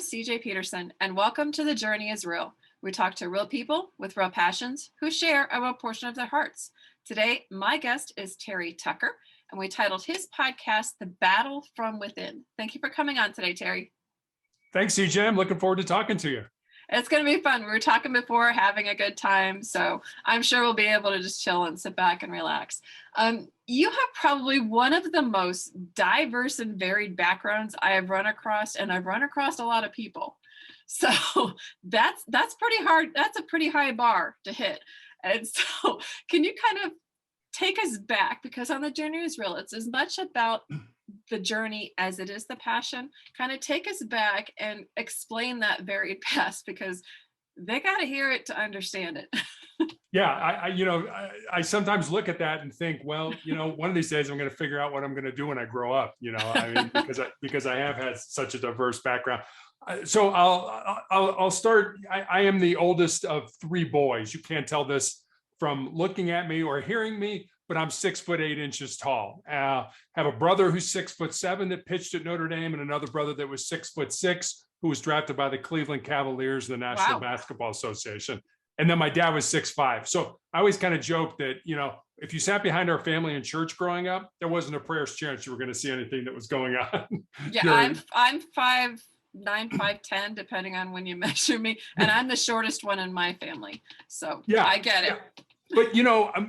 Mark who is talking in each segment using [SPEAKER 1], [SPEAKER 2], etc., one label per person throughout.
[SPEAKER 1] CJ Peterson, and welcome to The Journey is Real. We talk to real people with real passions who share a real portion of their hearts. Today, my guest is Terry Tucker, and we titled his podcast, The Battle from Within. Thank you for coming on today, Terry.
[SPEAKER 2] Thanks, CJ. I'm looking forward to talking to you.
[SPEAKER 1] It's going to be fun. We were talking before, having a good time, so I'm sure we'll be able to just chill and sit back and relax. You have probably one of the most diverse and varied backgrounds I have run across, and I've run across a lot of people. So that's pretty hard. That's a pretty high bar to hit. And so can you kind of take us back, because on The Journey is Real, it's as much about the journey as it is the passion. Kind of take us back and explain that varied past, because they got to hear it to understand it.
[SPEAKER 2] Yeah, I sometimes look at that and think, well, one of these days I'm going to figure out what I'm going to do when I grow up. Because I have had such a diverse background. So I'll start. I am the oldest of three boys. You can't tell this from looking at me or hearing me, but I'm 6'8" tall. Have a brother who's 6'7" that pitched at Notre Dame, and another brother that was 6'6" who was drafted by the Cleveland Cavaliers, the National Basketball Association. And then my dad was 6'5". So I always kind of joke that, if you sat behind our family in church growing up, there wasn't a prayer's chance you were going to see anything that was going on.
[SPEAKER 1] Yeah, I'm 5'9", 5'10", depending on when you measure me. And I'm the shortest one in my family. So yeah, I get it.
[SPEAKER 2] Yeah. But,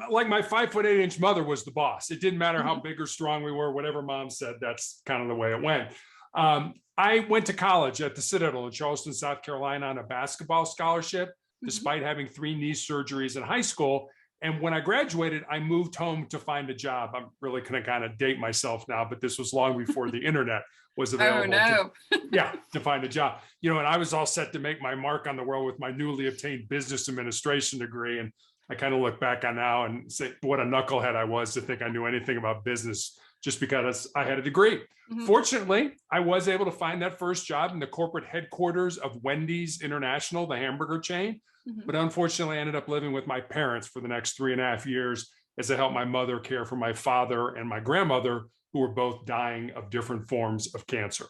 [SPEAKER 2] like my 5'8" mother was the boss. It didn't matter how big or strong we were, whatever mom said, that's kind of the way it went. I went to college at the Citadel in Charleston, South Carolina on a basketball scholarship, despite having 3 knee surgeries in high school. And when I graduated, I moved home to find a job. I'm really going to kind of date myself now, but this was long before the internet was available to find a job. And I was all set to make my mark on the world with my newly obtained business administration degree. And I kind of look back on now and say what a knucklehead I was to think I knew anything about business just because I had a degree. Fortunately, I was able to find that first job in the corporate headquarters of Wendy's International, the hamburger chain. But unfortunately, I ended up living with my parents for the next 3.5 years as I helped my mother care for my father and my grandmother, who were both dying of different forms of cancer.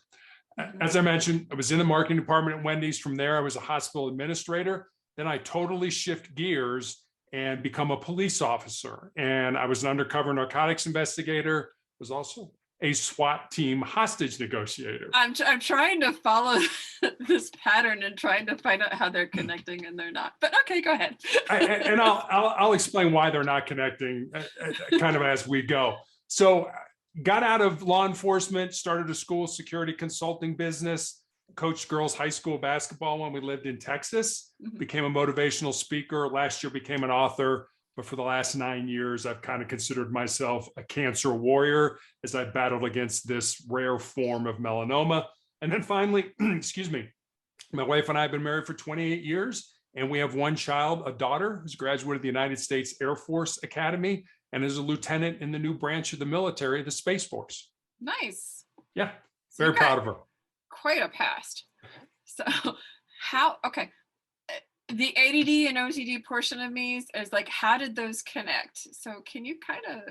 [SPEAKER 2] As I mentioned, I was in the marketing department at Wendy's. From there, I was a hospital administrator. Then I totally shift gears and become a police officer. And I was an undercover narcotics investigator, was also a SWAT team hostage negotiator.
[SPEAKER 1] I'm trying to follow this pattern and trying to find out how they're connecting, and they're not. But okay, go ahead.
[SPEAKER 2] And I'll explain why they're not connecting kind of as we go. So got out of law enforcement, started a school security consulting business, coached girls high school basketball when we lived in Texas, became a motivational speaker. Last year became an author. But for the last 9 years, I've kind of considered myself a cancer warrior as I battled against this rare form of melanoma. And then finally, my wife and I have been married for 28 years, and we have one child, a daughter, who's graduated the United States Air Force Academy and is a lieutenant in the new branch of the military, the Space Force.
[SPEAKER 1] Nice.
[SPEAKER 2] Yeah, very proud of her.
[SPEAKER 1] Quite a past. So the ADD and OCD portion of me is like, how did those connect? So can you kind of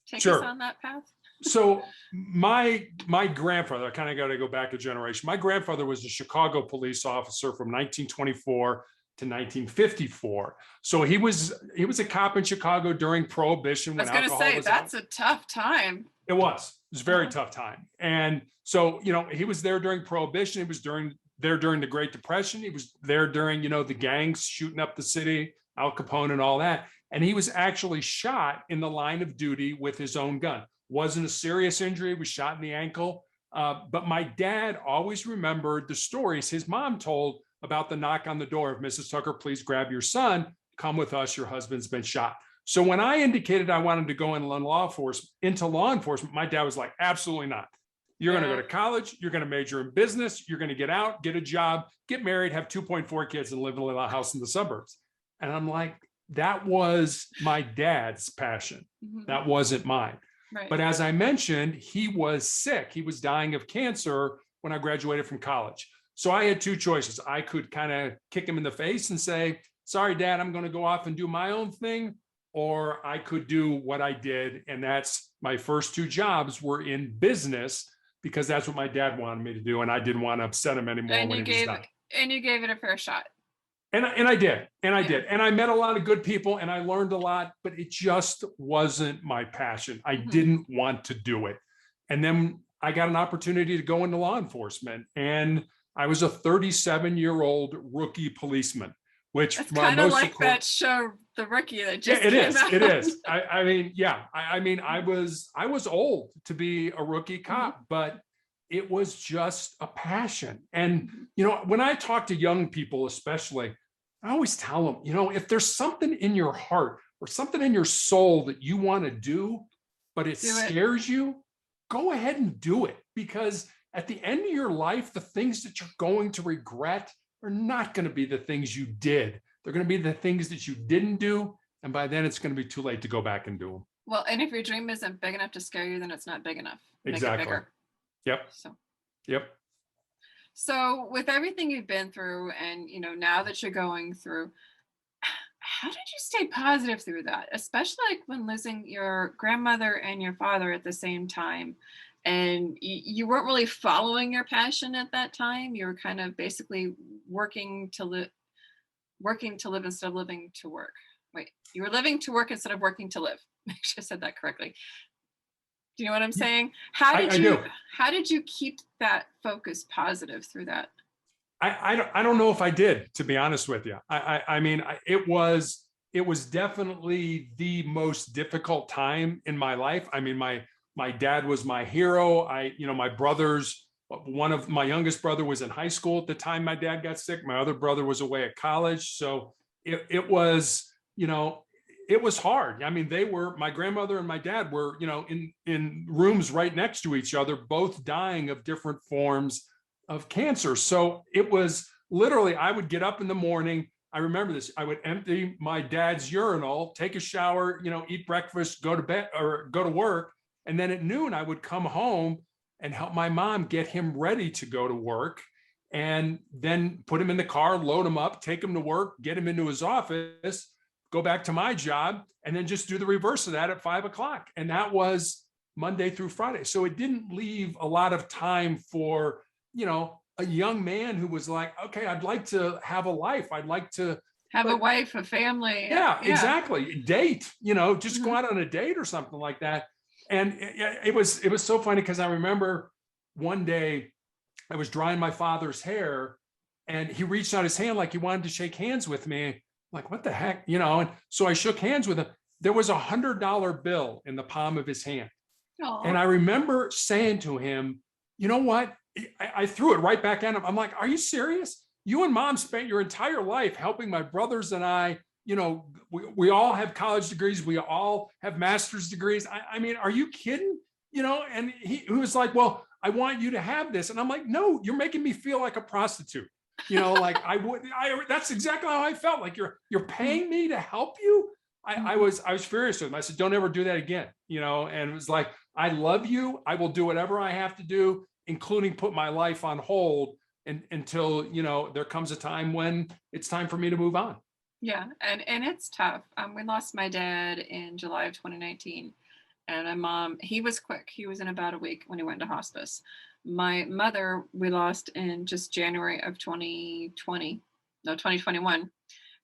[SPEAKER 1] take us on that path?
[SPEAKER 2] So my grandfather, I kind of got to go back a generation. My grandfather was a Chicago police officer from 1924 to 1954. So he was a cop in Chicago during Prohibition.
[SPEAKER 1] I was going to say, that's a tough time.
[SPEAKER 2] It was a very tough time. And so, he was there during Prohibition. He was there during the Great Depression. He was there during, the gangs shooting up the city, Al Capone and all that. And he was actually shot in the line of duty with his own gun. Wasn't a serious injury, he was shot in the ankle. But my dad always remembered the stories his mom told about the knock on the door of Mrs. Tucker, please grab your son, come with us, your husband's been shot. So when I indicated I wanted to go into law enforcement, my dad was like, absolutely not. You're going to go to college. You're going to major in business. You're going to get out, get a job, get married, have 2.4 kids, and live in a house in the suburbs. And I'm like, that was my dad's passion. That wasn't mine. Right. But as I mentioned, he was sick. He was dying of cancer when I graduated from college. So I had 2 choices. I could kind of kick him in the face and say, sorry, Dad, I'm going to go off and do my own thing. Or I could do what I did. And that's my first 2 jobs were in business. because that's what my dad wanted me to do, and I didn't want to upset him anymore
[SPEAKER 1] And
[SPEAKER 2] when
[SPEAKER 1] you
[SPEAKER 2] he was
[SPEAKER 1] gave
[SPEAKER 2] done.
[SPEAKER 1] and you gave it a fair shot.
[SPEAKER 2] And I did, and I
[SPEAKER 1] Yeah.
[SPEAKER 2] did, and I met a lot of good people, and I learned a lot, but it just wasn't my passion. I didn't want to do it. And then I got an opportunity to go into law enforcement, and I was a 37-year-old rookie policeman, which
[SPEAKER 1] It's
[SPEAKER 2] for
[SPEAKER 1] kind of
[SPEAKER 2] most
[SPEAKER 1] like that show, The Rookie, that
[SPEAKER 2] yeah,
[SPEAKER 1] just
[SPEAKER 2] it
[SPEAKER 1] came
[SPEAKER 2] is.
[SPEAKER 1] out.
[SPEAKER 2] It is. I mean, yeah. I mean, I was old to be a rookie cop, but it was just a passion. And you know, when I talk to young people, especially, I always tell them, you know, if there's something in your heart or something in your soul that you want to do, but it
[SPEAKER 1] Do it.
[SPEAKER 2] scares you, go ahead and do it. Because at the end of your life, the things that you're going to regret are not going to be the things you did. They're going to be the things that you didn't do. And by then it's going to be too late to go back and do them.
[SPEAKER 1] Well, and if your dream isn't big enough to scare you, then it's not big enough. Make
[SPEAKER 2] Exactly.
[SPEAKER 1] it bigger.
[SPEAKER 2] Yep. Yep.
[SPEAKER 1] So with everything you've been through, and you know, now that you're going through, how did you stay positive through that? Especially like when losing your grandmother and your father at the same time. And you weren't really following your passion at that time. You were kind of basically working to live instead of living to work. Wait, you were living to work instead of working to live. I should have said that correctly. Do you know what I'm saying?
[SPEAKER 2] I do.
[SPEAKER 1] How did you keep that focus positive through that?
[SPEAKER 2] I don't know if I did, to be honest with you. I mean, it was definitely the most difficult time in my life. I mean, my dad was my hero. My brothers, one of my youngest brother was in high school at the time my dad got sick. My other brother was away at college. So it was, it was hard. I mean, my grandmother and my dad were, in rooms right next to each other, both dying of different forms of cancer. So it was literally, I would get up in the morning. I remember this. I would empty my dad's urinal, take a shower, eat breakfast, go to bed or go to work. And then at noon, I would come home and help my mom get him ready to go to work, and then put him in the car, load him up, take him to work, get him into his office, go back to my job, and then just do the reverse of that at 5 o'clock. And that was Monday through Friday. So it didn't leave a lot of time for, a young man who was like, okay, I'd like to have a life. I'd like to
[SPEAKER 1] have a wife, a family.
[SPEAKER 2] Yeah, exactly. Date, just go out on a date or something like that. And it was so funny because I remember one day I was drying my father's hair and he reached out his hand like he wanted to shake hands with me. I'm like, what the heck? And so I shook hands with him. There was $100 bill in the palm of his hand. Aww. And I remember saying to him, you know what? I threw it right back at him. I'm like, are you serious? You and mom spent your entire life helping my brothers and I, we all have college degrees. We all have master's degrees. I mean, are you kidding? And he was like, well, I want you to have this. And I'm like, no, you're making me feel like a prostitute. Like that's exactly how I felt. Like you're paying me to help you. I was furious with him. I said, don't ever do that again. And it was like, I love you. I will do whatever I have to do, including put my life on hold until, there comes a time when it's time for me to move on.
[SPEAKER 1] Yeah. And it's tough. We lost my dad in July of 2019, and my mom, he was quick. He was in about a week when he went to hospice. My mother, we lost in just January of 2021.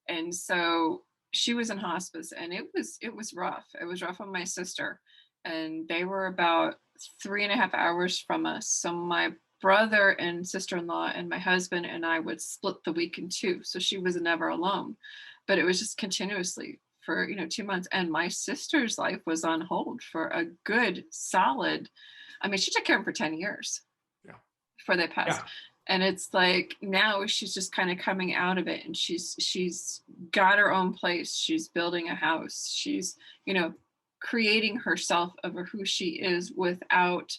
[SPEAKER 1] And so she was in hospice, and it was rough. It was rough on my sister, and they were about 3.5 hours from us. So my brother and sister-in-law and my husband and I would split the week in two. So she was never alone, but it was just continuously for, 2 months. And my sister's life was on hold for a good solid, she took care of him for 10 years before they passed. Yeah. And it's like, now she's just kind of coming out of it, and she's got her own place. She's building a house. She's, creating herself over who she is without,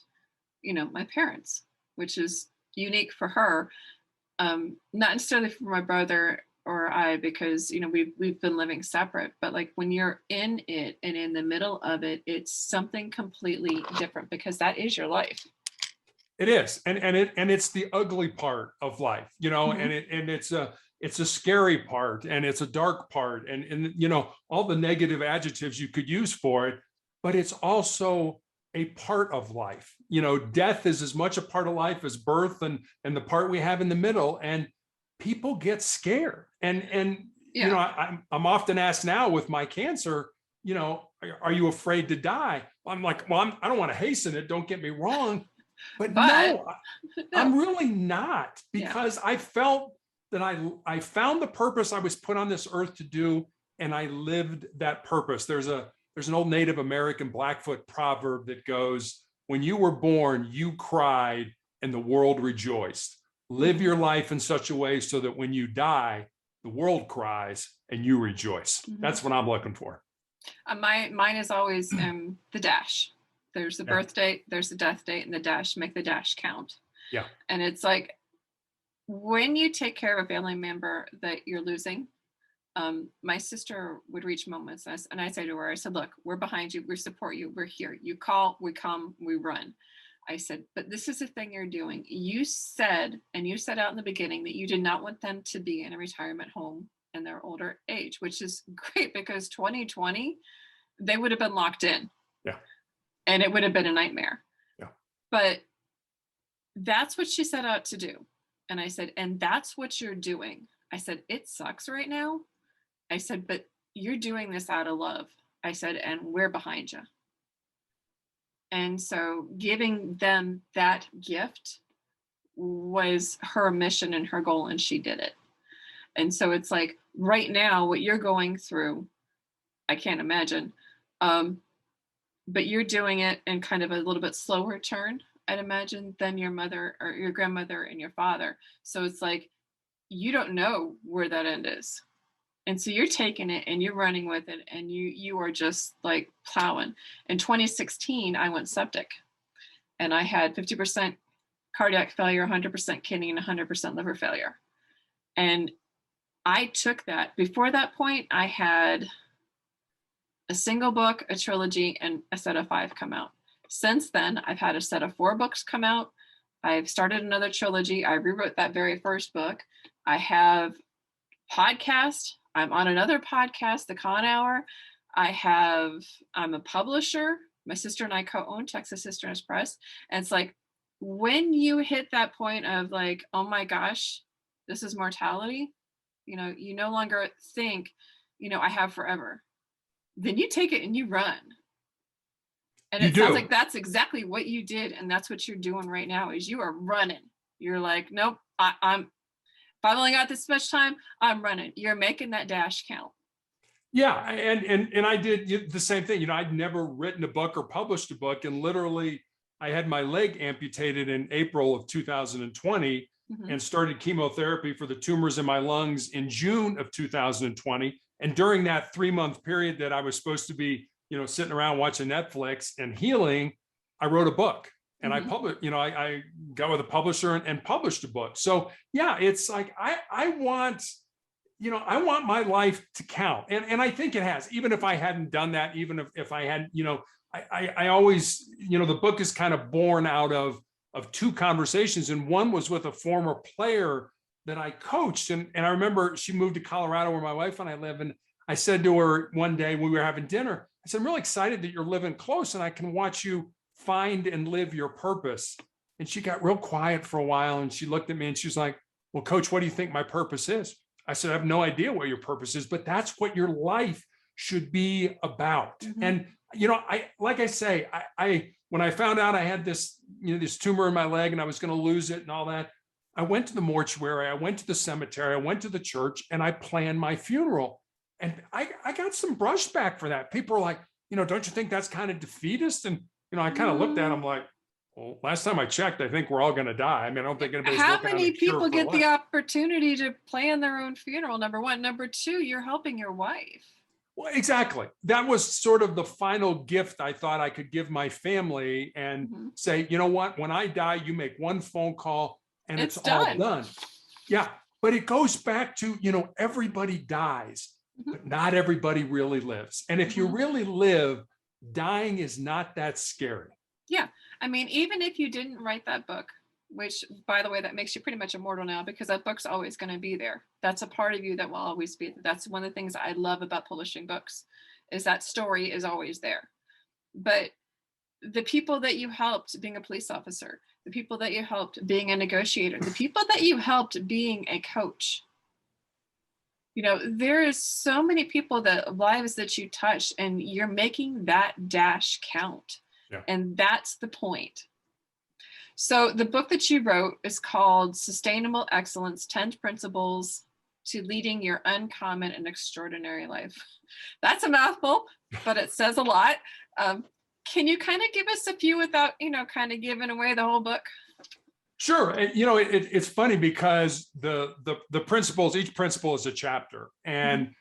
[SPEAKER 1] my parents, which is unique for her. Not necessarily for my brother or I, because, we've been living separate, but like when you're in it and in the middle of it, it's something completely different, because that is your life.
[SPEAKER 2] It is. And it's the ugly part of life, and it's a scary part, and it's a dark part, and all the negative adjectives you could use for it, but it's also a part of life. Death is as much a part of life as birth and the part we have in the middle. And people get scared. And
[SPEAKER 1] Yeah.
[SPEAKER 2] I'm often asked now with my cancer, are you afraid to die? I'm like, well, I don't want to hasten it. Don't get me wrong. But no, I'm really not, because I felt that I found the purpose I was put on this earth to do, and I lived that purpose. There's an old Native American Blackfoot proverb that goes, when you were born, you cried and the world rejoiced. Live your life in such a way so that when you die, the world cries and you rejoice. That's what I'm looking for.
[SPEAKER 1] Mine is always the dash. There's the birth date, there's the death date, and the dash. Make the dash count.
[SPEAKER 2] Yeah.
[SPEAKER 1] And it's like, when you take care of a family member that you're losing, my sister would reach moments, and I say to her, I said, look, we're behind you, we support you, we're here. You call, we come, we run. I said, but this is the thing you're doing. You said out in the beginning that you did not want them to be in a retirement home in their older age, which is great, because 2020, they would have been locked in.
[SPEAKER 2] Yeah.
[SPEAKER 1] And it would have been a nightmare.
[SPEAKER 2] Yeah.
[SPEAKER 1] But that's what she set out to do. And I said, and that's what you're doing. I said, it sucks right now. I said, but you're doing this out of love. I said, and we're behind you. And so giving them that gift was her mission and her goal, and she did it. And so it's like, right now, what you're going through, I can't imagine. But you're doing it in kind of a little bit slower turn, I'd imagine, than your mother or your grandmother and your father. So it's like, you don't know where that end is. And so you're taking it and you're running with it, and you are just like plowing. In 2016, I went septic, and I had 50% cardiac failure, 100% kidney, and 100% liver failure. And I took that. Before that point, I had a single book, a trilogy, and a set of 5 come out. Since then, I've had a set of 4 books come out. I've started another trilogy. I rewrote that very first book. I have podcast. I'm on another podcast, The Con Hour. I'm a publisher. My sister and I co-own Texas Sisters Press. And it's like, when you hit that point of like, oh my gosh, this is mortality, you no longer think, I have forever. Then you take it and you run. And it sounds like that's exactly what you did. And that's what you're doing right now, is you are running. You're like, nope, I've only got this much time, I'm running. You're making that dash count.
[SPEAKER 2] Yeah. And I did the same thing. I'd never written a book or published a book. And literally I had my leg amputated in April of 2020 and started chemotherapy for the tumors in my lungs in June of 2020. And during that 3-month period that I was supposed to be, sitting around watching Netflix and healing, I wrote a book, and I published, I got with a publisher and published a book. So yeah, it's like, I want my life to count. And I think it has, even if I hadn't done that, even if I had, I always, the book is kind of born out of 2 conversations. And one was with a former player that I coached. And I remember she moved to Colorado, where my wife and I live. And I said to her one day when we were having dinner, I said, I'm really excited that you're living close and I can watch you find and live your purpose. And she got real quiet for a while, and she looked at me and she was like, well, Coach, what do you think my purpose is? I said, I have no idea what your purpose is, but that's what your life should be about. And, like I say, when I found out I had this, this tumor in my leg and I was going to lose it and all that, I went to the mortuary, I went to the cemetery, I went to the church, and I planned my funeral. And I got some brushback for that. People are like, don't you think that's kind of defeatist? And, I kind of looked at them like, well, last time I checked, I think we're all going to die. I mean, I don't think anybody's
[SPEAKER 1] How
[SPEAKER 2] working on
[SPEAKER 1] many
[SPEAKER 2] a cure
[SPEAKER 1] people
[SPEAKER 2] for
[SPEAKER 1] get
[SPEAKER 2] life.
[SPEAKER 1] the opportunity to plan their own funeral? Number one. Number two, you're helping your wife.
[SPEAKER 2] Well, exactly. That was sort of the final gift I thought I could give my family, and say, you know what, when I die, you make one phone call and it's all done. Yeah. But it goes back to, everybody dies, but not everybody really lives. And if you really live, dying is not that scary.
[SPEAKER 1] Yeah. I mean, even if you didn't write that book, which, by the way, that makes you pretty much immortal now, because that book's always going to be there. That's a part of you that will always be. That's one of the things I love about publishing books, is that story is always there. But the people that you helped being a police officer, the people that you helped being a negotiator, the people that you helped being a coach. You know, there is so many people that lives that you touch, and you're making that dash count.
[SPEAKER 2] Yeah.
[SPEAKER 1] And that's the point. So the book that you wrote is called Sustainable Excellence, 10 Principles to Leading Your Uncommon and Extraordinary Life. That's a mouthful, but it says a lot. Can you kind of give us a few without, kind of giving away the whole book?
[SPEAKER 2] Sure. And, it's funny because the principles, each principle is a chapter. And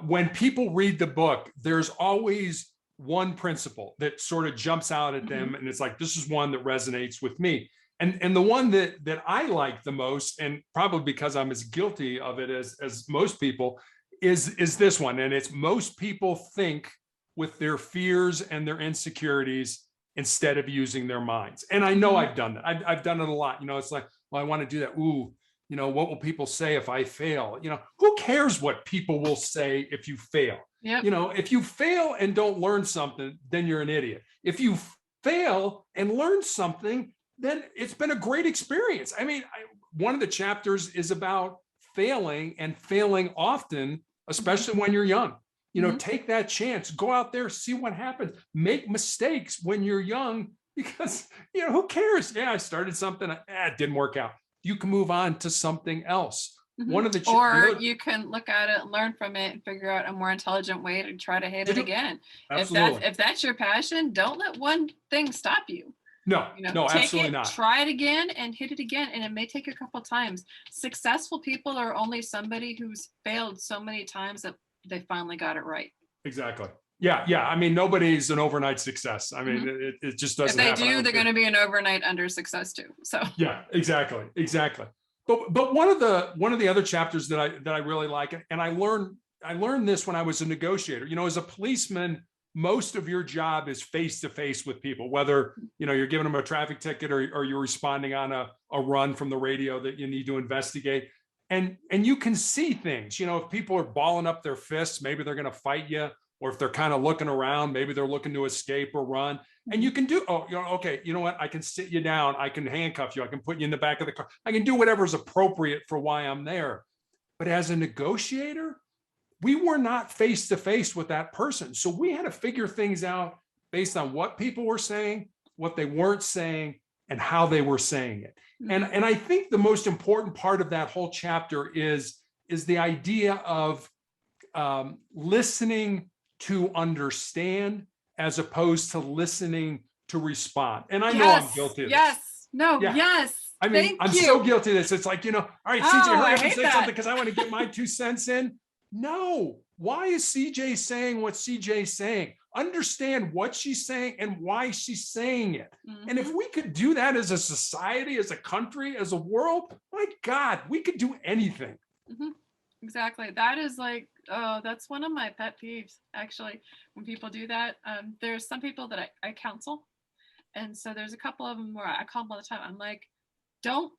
[SPEAKER 2] when people read the book, there's always one principle that sort of jumps out at them. And it's like, this is one that resonates with me. And the one that I like the most, and probably because I'm as guilty of it as most people, is this one. And it's, most people think with their fears and their insecurities instead of using their minds. And I know I've done that. I've done it a lot. It's like, well, I want to do that. Ooh, what will people say if I fail? Who cares what people will say if you fail?
[SPEAKER 1] Yep.
[SPEAKER 2] If you fail and don't learn something, then you're an idiot. If you fail and learn something, then it's been a great experience. I mean, one of the chapters is about failing, and failing often, especially when you're young. Take that chance, go out there, see what happens, make mistakes when you're young, because, who cares? Yeah, I started something, it didn't work out. You can move on to something else. One of
[SPEAKER 1] the you can look at it, learn from it, and figure out a more intelligent way to try to hit it again.
[SPEAKER 2] Absolutely.
[SPEAKER 1] If that's your passion, don't let one thing stop you.
[SPEAKER 2] No,
[SPEAKER 1] take
[SPEAKER 2] absolutely
[SPEAKER 1] it,
[SPEAKER 2] not.
[SPEAKER 1] Try it again and hit it again. And it may take a couple times. Successful people are only somebody who's failed so many times that they finally got it right.
[SPEAKER 2] Exactly. Yeah. I mean, nobody's an overnight success. I mean, it just doesn't happen.
[SPEAKER 1] If they do, they're going to be an overnight under success too. So
[SPEAKER 2] yeah, exactly. But one of the other chapters that I really like, and I learned this when I was a negotiator. As a policeman, most of your job is face to face with people, whether you're giving them a traffic ticket or you're responding on a run from the radio that you need to investigate. And you can see things, if people are balling up their fists, maybe they're going to fight you, or if they're kind of looking around, maybe they're looking to escape or run. And you can do, okay, you know what? I can sit you down. I can handcuff you. I can put you in the back of the car. I can do whatever is appropriate for why I'm there. But as a negotiator, we were not face to face with that person. So we had to figure things out based on what people were saying, what they weren't saying, and how they were saying it. And I think the most important part of that whole chapter is the idea of listening to understand as opposed to listening to respond. And I know I'm guilty of this.
[SPEAKER 1] Yes.
[SPEAKER 2] I mean, I'm so guilty of this. It's like, all right, CJ, hurry up and say something because I want to get my 2 cents in. No. Why is CJ saying what CJ's saying? Understand what she's saying and why she's saying it. And if we could do that as a society, as a country, as a world, my God, we could do anything.
[SPEAKER 1] Exactly. That is like, that's one of my pet peeves, actually, when people do that. There's some people that I counsel. And so there's a couple of them where I call them all the time. I'm like, don't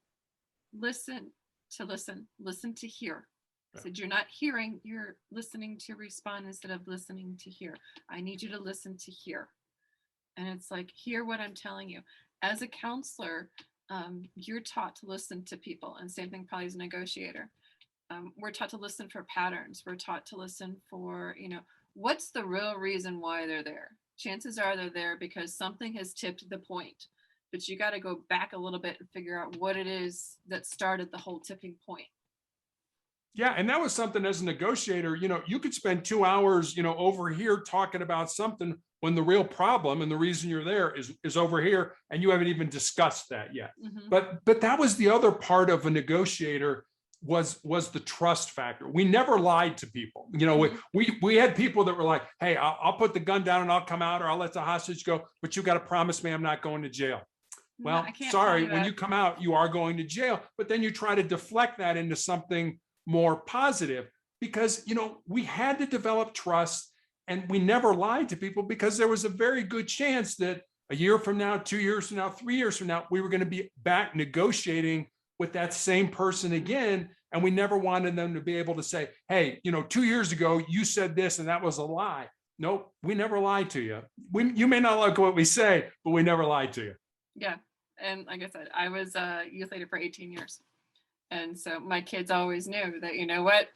[SPEAKER 1] listen to hear. I said, you're not hearing, you're listening to respond instead of listening to hear. I need you to listen to hear. And it's like, hear what I'm telling you. As a counselor, you're taught to listen to people, and same thing probably as a negotiator. We're taught to listen for patterns. We're taught to listen for, what's the real reason why they're there? Chances are they're there because something has tipped the point. But you got to go back a little bit and figure out what it is that started the whole tipping point.
[SPEAKER 2] Yeah. And that was something as a negotiator, you could spend 2 hours, over here talking about something when the real problem and the reason you're there is over here, and you haven't even discussed that yet. But that was the other part of a negotiator was the trust factor. We never lied to people. We had people that were like, hey, I'll put the gun down and I'll come out, or I'll let the hostage go, but you got to promise me I'm not going to jail. Well, sorry, when you come out, you are going to jail. But then you try to deflect that into something more positive, because we had to develop trust, and we never lied to people because there was a very good chance that a year from now, 2 years from now, 3 years from now, we were going to be back negotiating with that same person again. And we never wanted them to be able to say, hey, 2 years ago, you said this and that was a lie. nope, we never lied to you. You may not like what we say, but we never lied to you.
[SPEAKER 1] Yeah. And like I said, I was a youth leader for 18 years. And so my kids always knew that, you know what,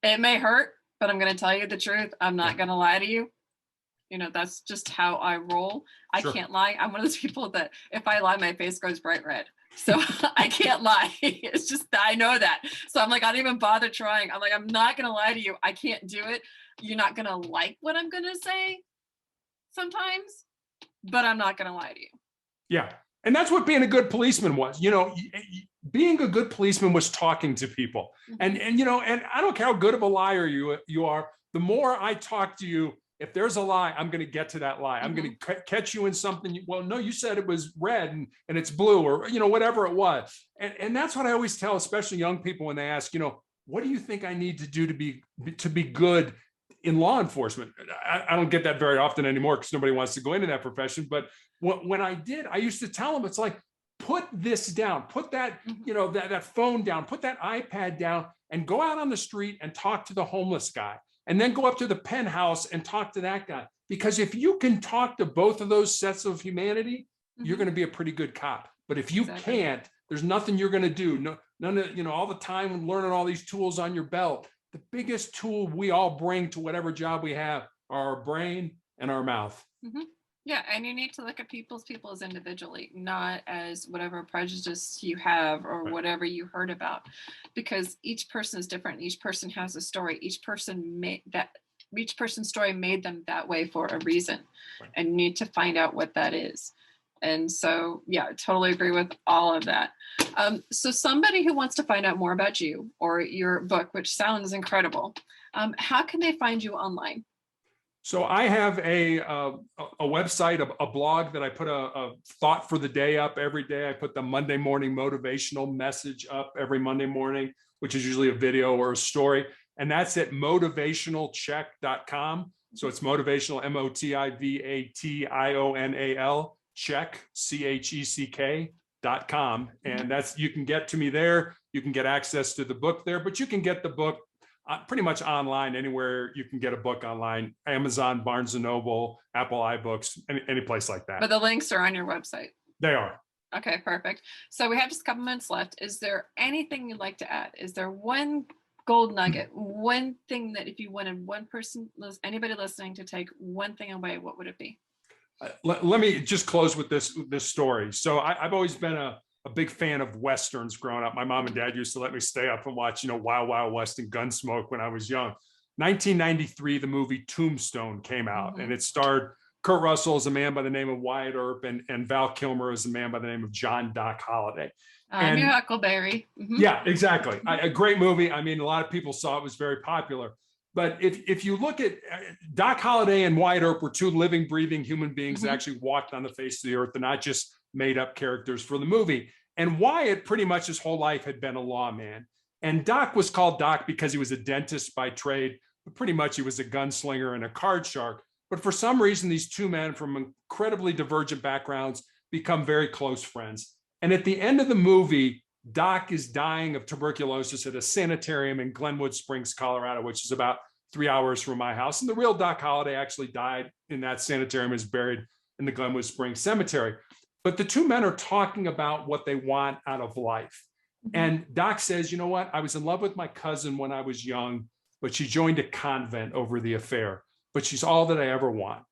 [SPEAKER 1] it may hurt, but I'm going to tell you the truth. I'm not going to lie to you. You know, that's just how I roll. I can't lie. I'm one of those people that if I lie, my face goes bright red. So I can't lie. It's just, I know that. So I'm like, I don't even bother trying. I'm like, I'm not going to lie to you. I can't do it. You're not going to like what I'm going to say sometimes, but I'm not going to lie to you.
[SPEAKER 2] Yeah. And that's what being a good policeman was. You know, being a good policeman was talking to people. And you know, and I don't care how good of a liar you are, the more I talk to you, if there's a lie, I'm going to get to that lie. I'm going to catch you in something. Well, no, you said it was red and it's blue, or, you know, whatever it was. And that's what I always tell, especially young people, when they ask, you know, what do you think I need to do to be good in law enforcement? I don't get that very often anymore because nobody wants to go into that profession. But when I did, I used to tell them, it's like, put this down, put that, you know, that phone down, put that iPad down, and go out on the street and talk to the homeless guy. And then go up to the penthouse and talk to that guy. Because if you can talk to both of those sets of humanity, you're going to be a pretty good cop. But if you can't, there's nothing you're going to do. No, none of, you know, all the time learning all these tools on your belt. The biggest tool we all bring to whatever job we have are our brain and our mouth.
[SPEAKER 1] Yeah, and you need to look at people as individually, not as whatever prejudice you have or whatever you heard about, because each person is different. Each person has a story. Each person's story made them that way for a reason, and you need to find out what that is. And so, yeah, I totally agree with all of that. So somebody who wants to find out more about you or your book, which sounds incredible, how can they find you online?
[SPEAKER 2] So I have a website, a blog that I put a thought for the day up every day. I put the Monday morning motivational message up every Monday morning, which is usually a video or a story. And that's at motivationalcheck.com. So it's motivational, motivational, check, CHECK.com. And that's, you can get to me there. You can get access to the book there, but you can get the book pretty much online anywhere you can get a book online. Amazon, Barnes and Noble, Apple iBooks, any place like that.
[SPEAKER 1] But the links are on your website.
[SPEAKER 2] They are.
[SPEAKER 1] Okay, perfect. So we have just a couple minutes left. Is there anything you'd like to add? Is there one gold nugget, one thing that if you wanted one person, anybody listening, to take one thing away, what would it be?
[SPEAKER 2] Let me just close with this story. So I've always been a big fan of Westerns growing up. My mom and dad used to let me stay up and watch, you know, Wild Wild West and Gunsmoke when I was young. 1993, the movie Tombstone came out, and it starred Kurt Russell as a man by the name of Wyatt Earp and Val Kilmer as a man by the name of John Doc Holliday.
[SPEAKER 1] I knew Huckleberry.
[SPEAKER 2] Yeah, exactly. A great movie. I mean, a lot of people saw it, was very popular. But if you look at Doc Holliday and Wyatt Earp were two living, breathing human beings that actually walked on the face of the earth. They're not just made up characters for the movie. And Wyatt, pretty much his whole life, had been a lawman. And Doc was called Doc because he was a dentist by trade, but pretty much he was a gunslinger and a card shark. But for some reason, these two men from incredibly divergent backgrounds become very close friends. And at the end of the movie, Doc is dying of tuberculosis at a sanitarium in Glenwood Springs, Colorado, which is about 3 hours from my house. And the real Doc Holliday actually died in that sanitarium, is buried in the Glenwood Springs Cemetery. But the two men are talking about what they want out of life. And Doc says, you know what? I was in love with my cousin when I was young, but she joined a convent over the affair. But she's all that I ever want,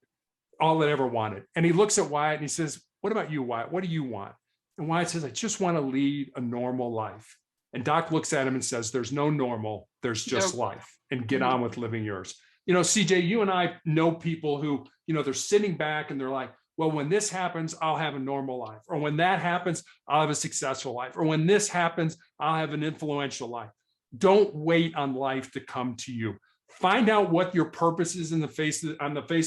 [SPEAKER 2] all that I ever wanted. And he looks at Wyatt and he says, what about you, Wyatt? What do you want? And Wyatt says, I just want to lead a normal life. And Doc looks at him and says, there's no normal, there's just life, and get on with living yours. You know, CJ, you and I know people who, you know, they're sitting back and they're like, well, when this happens, I'll have a normal life. Or when that happens, I'll have a successful life. Or when this happens, I'll have an influential life. Don't wait on life to come to you. Find out what your purpose is on the face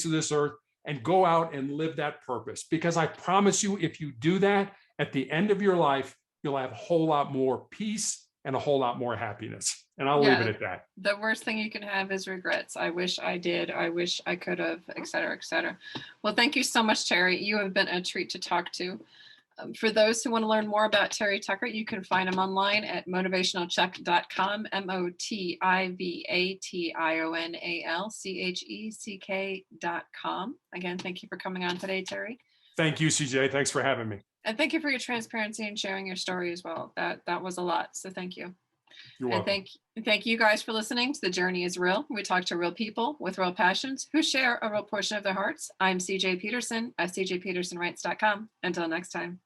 [SPEAKER 2] of this earth, and go out and live that purpose. Because I promise you, if you do that, at the end of your life, you'll have a whole lot more peace and a whole lot more happiness. And I'll leave it at that.
[SPEAKER 1] The worst thing you can have is regrets. I wish I did. I wish I could have, et cetera, et cetera. Well, thank you so much, Terry. You have been a treat to talk to. For those who want to learn more about Terry Tucker, you can find him online at motivationalcheck.com, motivationalcheck.com. Again, thank you for coming on today, Terry.
[SPEAKER 2] Thank you, CJ. Thanks for having me.
[SPEAKER 1] And thank you for your transparency and sharing your story as well. That was a lot. So thank you.
[SPEAKER 2] You're welcome.
[SPEAKER 1] And thank you guys for listening to The Journey is Real. We talk to real people with real passions who share a real portion of their hearts. I'm CJ Peterson at cjpetersonwrites.com. Until next time.